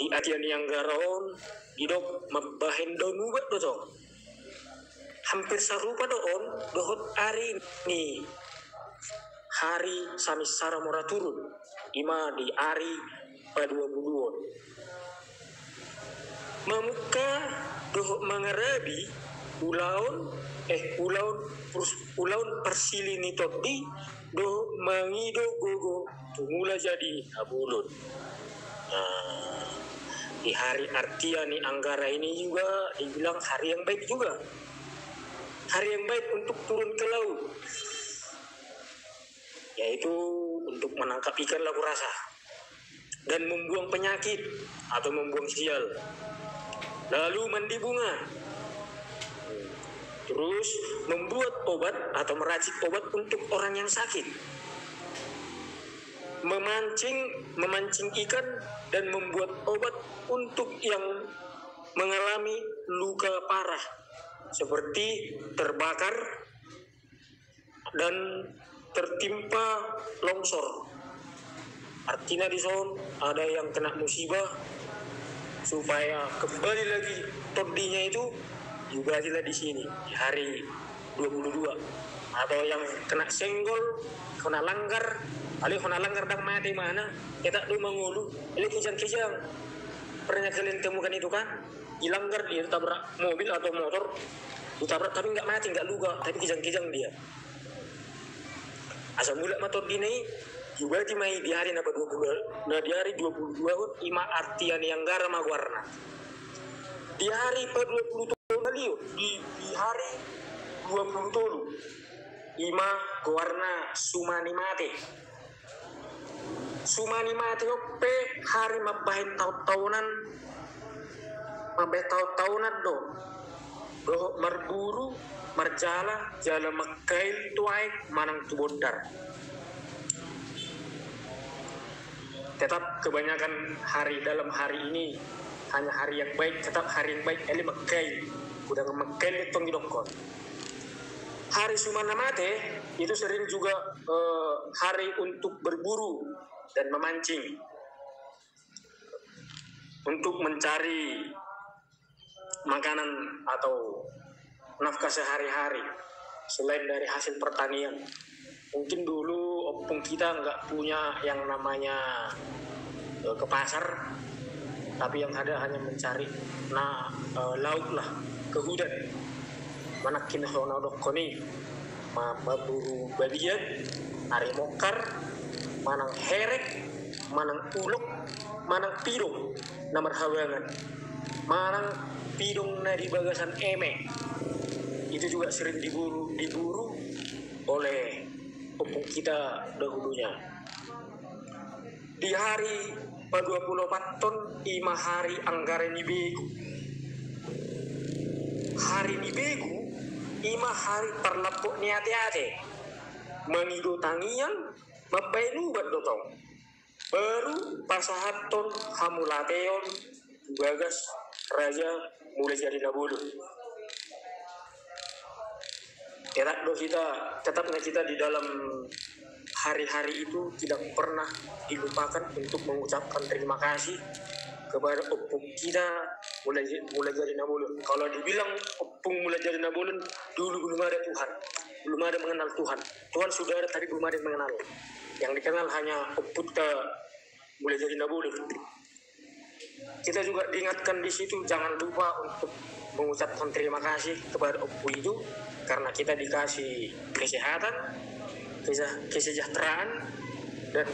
di atian yang garon didok mabahen donubat doto hampir serupa doon dohot hari ini hari samisara mora turun ima di hari pa-22 mamuka dohot mangarabi ulaun persilini todi do mangido gogo tumula jadi abulun. Nah, di hari Artia nih Anggara ini juga dibilang hari yang baik juga, hari yang baik untuk turun ke laut, yaitu untuk menangkap ikan labu rasa dan membuang penyakit atau membuang sial, lalu mandi bunga, terus membuat obat atau meracik obat untuk orang yang sakit, memancing ikan dan membuat obat untuk yang mengalami luka parah seperti terbakar dan tertimpa longsor. Artinya di son ada yang kena musibah supaya kembali lagi todinya itu juga sila di sini di hari 22, atau yang kena senggol, kena langgar, ali kena langgar dan mati mana kita do mangulu, ali kijang-kijang. Pernah kalian temukan itu kan? Dilanggar dia tabrak mobil atau motor, ditabrak tapi nggak mati, nggak luka, tapi kijang-kijang dia. Asal mula matod ini juga di hari napa 22, nah di hari 22 ima artian yang garam warna. Di hari pa-20 baliu di hari 20 tolu ima warna sumani mate ope hari mabahin tahunan do marburu marjala jala makail tuai manang tubondar. Tetap kebanyakan hari dalam hari ini hanya hari yang baik, tetap hari yang baik eli makail udah makail itu ngidokon. Hari Sumana Mate itu sering juga hari untuk berburu dan memancing untuk mencari makanan atau nafkah sehari-hari selain dari hasil pertanian. Mungkin dulu opung kita nggak punya yang namanya ke pasar, tapi yang ada hanya mencari laut lah, ke hutan. Manakin hona dokoni maburu babian ari mokar manang herek manang uluk manang pidong namar hawangan manang pidong na di bagasan eme itu juga sering diburu oleh opung kita dahulunya. Di hari pa-24 ton ima hari Anggara ni begu, hari ni begu ima hari parlapok ni ate-ate mengido tangian mabainu bat dotong baru pasahaton hamulateon bagas raja mulai jadi nabulu. Tetapnya kita di dalam hari-hari itu tidak pernah dilupakan untuk mengucapkan terima kasih kepada opung kita mulai jadi nabulun. Kalau dibilang opung mulai jadi nabulun, dulu belum ada Tuhan, belum ada mengenal Tuhan. Tuhan sudah ada tapi belum ada yang mengenal. Yang dikenal hanya opung kita mulai jadi nabulun. Kita juga diingatkan di situ jangan lupa untuk mengucapkan terima kasih kepada opung itu karena kita dikasih kesehatan, kesejahteraan dan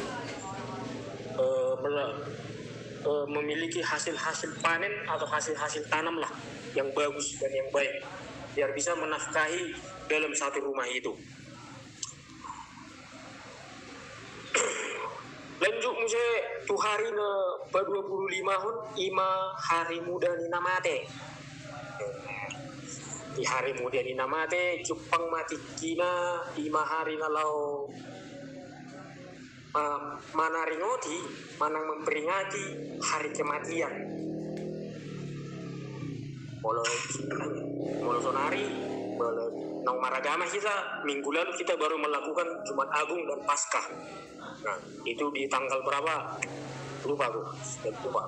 memiliki hasil-hasil panen atau hasil-hasil tanam lah yang bagus dan yang baik biar bisa menafkahi dalam satu rumah itu. Lanjut muse tu hari na pa-25 hun ima hari muda ni namate. Di hari muda ni namate Jepang mati kina ima hari na lau manaringoti manang memperingati hari kematian. Molo sonari nang maragama kita minggu lalu kita baru melakukan Jumat Agung dan Paskah. Nah, itu di tanggal berapa? lupa aku, lupa.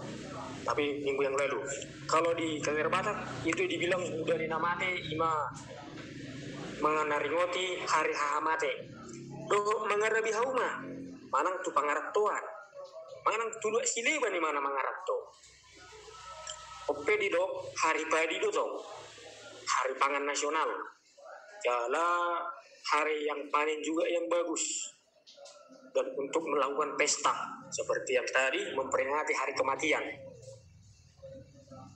Tapi minggu yang lalu. Kalau di Kanger Batak itu dibilang dari namate ima menganari hari hahamate. Do mangarabi hauma, manang tu pangarap toan, manang tuluk sileba ni mana mangarap to. Ope di do hari padi do to, hari pangan nasional. Jala hari yang panen juga yang bagus. Dan untuk melakukan pesta seperti yang tadi memperingati hari kematian.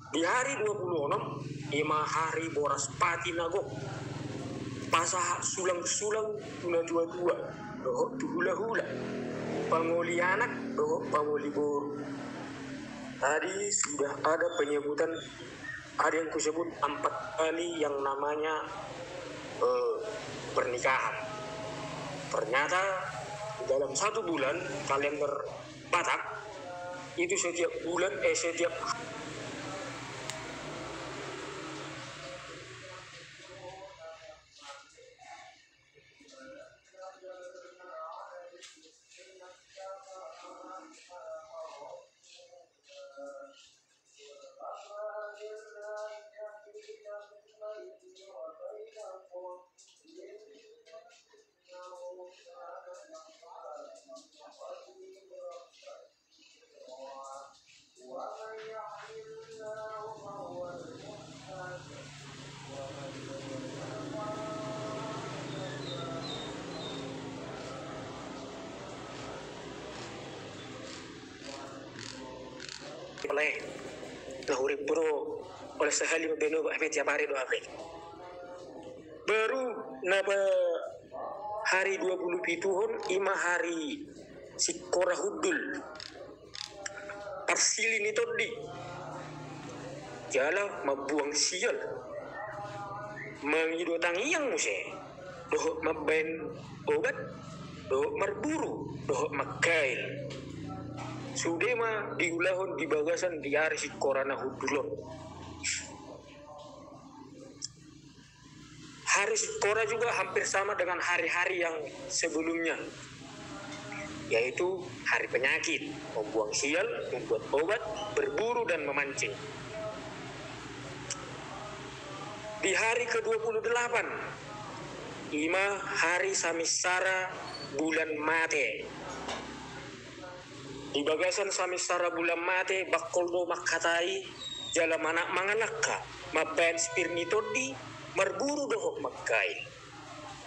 Di hari 26 ima hari boras pati nagok. Pasah sulang-sulang una dua-dua dohok tu hula-hula. Pangoli anak dohok pangoli boru. Tadi sudah ada penyebutan, ada yang kusebut 4 kali yang namanya pernikahan. Ternyata dalam 1 bulan kalender Batak itu setiap bulan setiap oleh lahuri bro oleh sehali membeno tiap hari doa baru napa hari 20 pituhun ima hari sikora hudul parsilin itu di jala mabuang sial mengido tangiang muse doh maben obat doh marburu doh makail Sudema diulahon di bagasan di hari si korana hudulon. Hari Kora juga hampir sama dengan hari-hari yang sebelumnya, yaitu hari penyakit, membuang sial, membuat obat, berburu dan memancing. Di hari ke-28, ima hari Samisara bulan mate. Di bagasan Samisara bulan mate bakoldo makatai jala manak mangalakka mabayan spirnitodi marburu dohok makai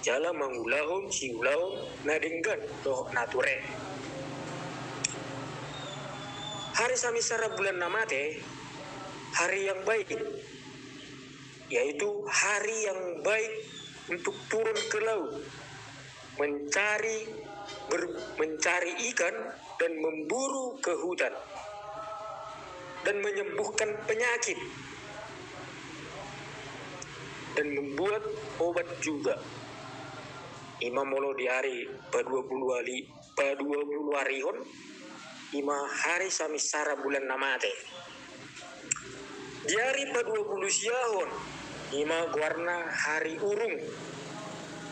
jala mangulahon siulahon nadenggan dohok nature. Hari Samisara bulan namate hari yang baik, yaitu hari yang baik untuk turun ke laut mencari ikan dan memburu ke hutan dan menyembuhkan penyakit dan membuat obat juga. Ima molo di hari pa-20 harihon ima hari Samisara bulan namate. Di hari pa-20 siahon ima guarna hari urung.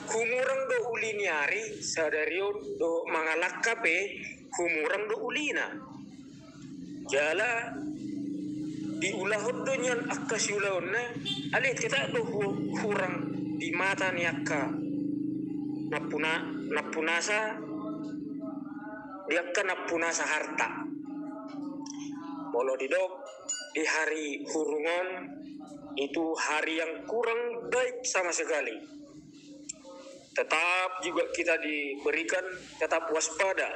Humurang do ulini hari sadarion do mangalakape humurang do ulina. Jala diulahon do nyan akka siulahon na alit kita do hurang di mata ni akka napunasa di akka napunasa harta. Molo didok di hari hurungan itu hari yang kurang baik sama sekali. Tetap juga kita diberikan tetap waspada,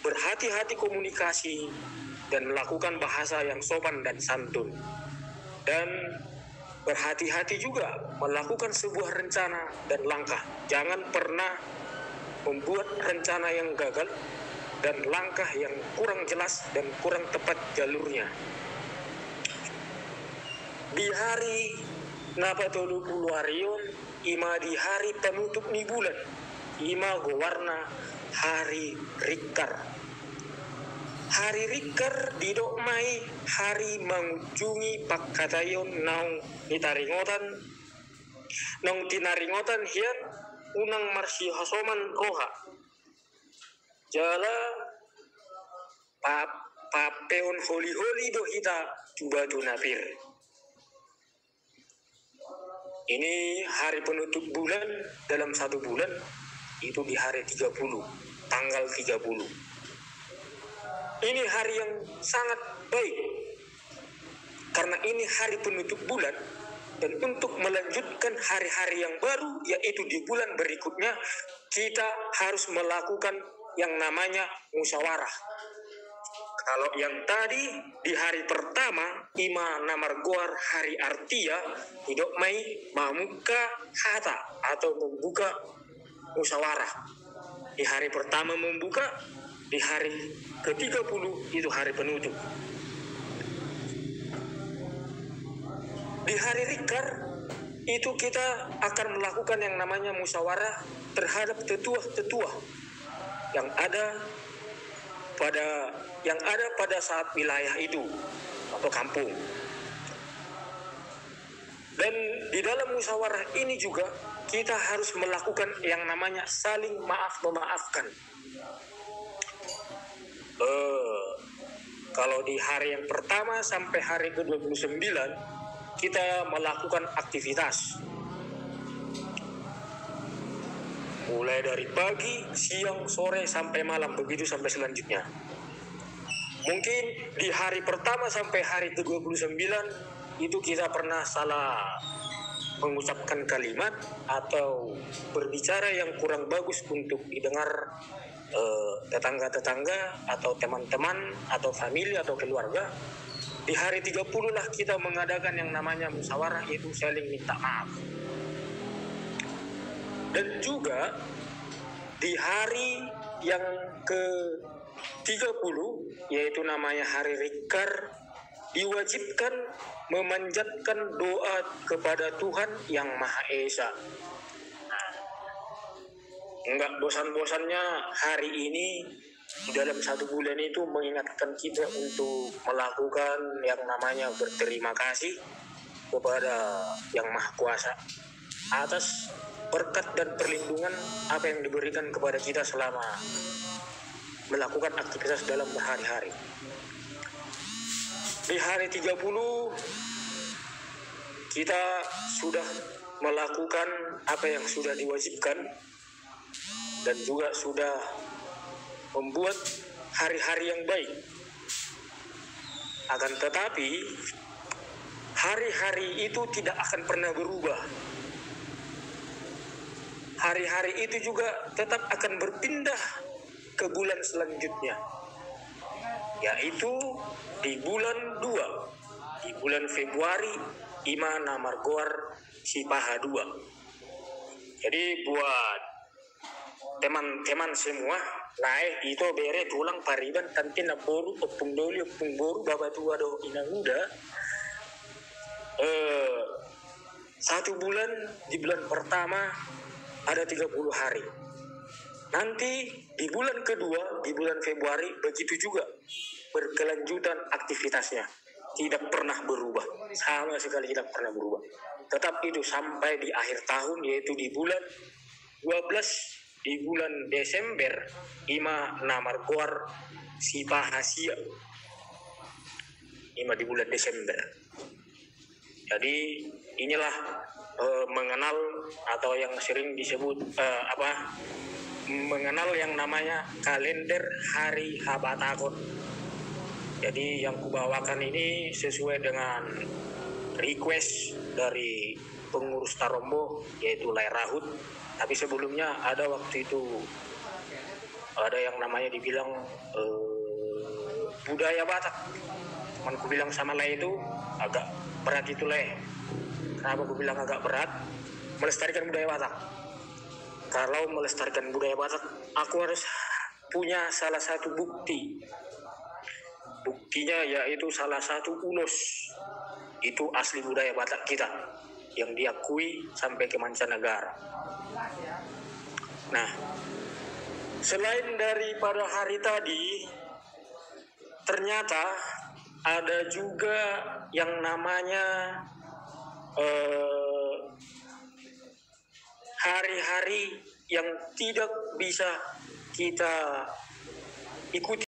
berhati-hati komunikasi dan melakukan bahasa yang sopan dan santun. Dan berhati-hati juga melakukan sebuah rencana dan langkah. Jangan pernah membuat rencana yang gagal dan langkah yang kurang jelas dan kurang tepat jalurnya. Di hari Napatolu Puluarion ima di hari penutup ni bulan ima gowarna hari Rikar. Hari Rikar didok mai hari mengunjungi pakkatayon naung tinaringotan hian unang marsi hasoman roha jala papeon holi-holi do hita coba tu napir. Ini hari penutup bulan dalam satu bulan, itu di hari 30, tanggal 30. Ini hari yang sangat baik, karena ini hari penutup bulan, dan untuk melanjutkan hari-hari yang baru, yaitu di bulan berikutnya, kita harus melakukan yang namanya musyawarah. Kalau yang tadi di hari pertama ima namargoar hari artia tidak mai mamuka hata atau membuka musyawarah. Di hari pertama membuka, di hari ke-30 itu hari penutup. Di hari Rikar itu kita akan melakukan yang namanya musyawarah terhadap tetua-tetua yang ada pada saat wilayah itu atau kampung. Dan di dalam musyawarah ini juga kita harus melakukan yang namanya saling maaf-memaafkan. Kalau di hari yang pertama sampai hari ke-29 kita melakukan aktivitas mulai dari pagi, siang, sore, sampai malam, begitu sampai selanjutnya. Mungkin di hari pertama sampai hari ke-29 itu kita pernah salah mengucapkan kalimat atau berbicara yang kurang bagus untuk didengar tetangga-tetangga atau teman-teman atau famili atau keluarga. Di hari 30 lah kita mengadakan yang namanya musyawarah, itu saling minta maaf. Dan juga di hari yang ke-30 yaitu namanya hari Rikar, diwajibkan memanjatkan doa kepada Tuhan yang Maha Esa. Enggak bosan-bosannya hari ini di dalam satu bulan itu mengingatkan kita untuk melakukan yang namanya berterima kasih kepada yang Maha Kuasa atas berkat dan perlindungan apa yang diberikan kepada kita selama melakukan aktivitas dalam berhari-hari. Di hari 30 kita sudah melakukan apa yang sudah diwajibkan dan juga sudah membuat hari-hari yang baik. Akan tetapi hari-hari itu tidak akan pernah berubah. Hari-hari itu juga tetap akan berpindah ke bulan selanjutnya, yaitu di bulan 2, di bulan Februari ima namargoar sipaha 2. Jadi buat teman-teman semua, naik itu bere tulang pariban tantin naporu opung doli opung boru baba tua do inaguda. Satu bulan, di bulan pertama ada 30 hari. Nanti di bulan kedua, di bulan Februari, begitu juga berkelanjutan aktivitasnya. Tidak pernah berubah. Sama sekali tidak pernah berubah. Tetap itu sampai di akhir tahun, yaitu di bulan 12, di bulan Desember, ima namargoar sipahasia. Ima di bulan Desember. Jadi inilah mengenal atau yang sering disebut mengenal yang namanya kalender hari Habatakon. Jadi yang kubawakan ini sesuai dengan request dari pengurus Tarombo, yaitu Lairahut. Tapi sebelumnya ada waktu itu ada yang namanya dibilang budaya Batak. Temanku bilang sama Lai itu agak berat itu Lai. Kenapa aku bilang agak berat? Melestarikan budaya Batak. Kalau melestarikan budaya Batak, aku harus punya salah satu bukti. Buktinya yaitu salah satu ulos. Itu asli budaya Batak kita, yang diakui sampai ke mancanegara. Nah, selain daripada hari tadi, ternyata ada juga yang namanya hari-hari yang tidak bisa kita ikuti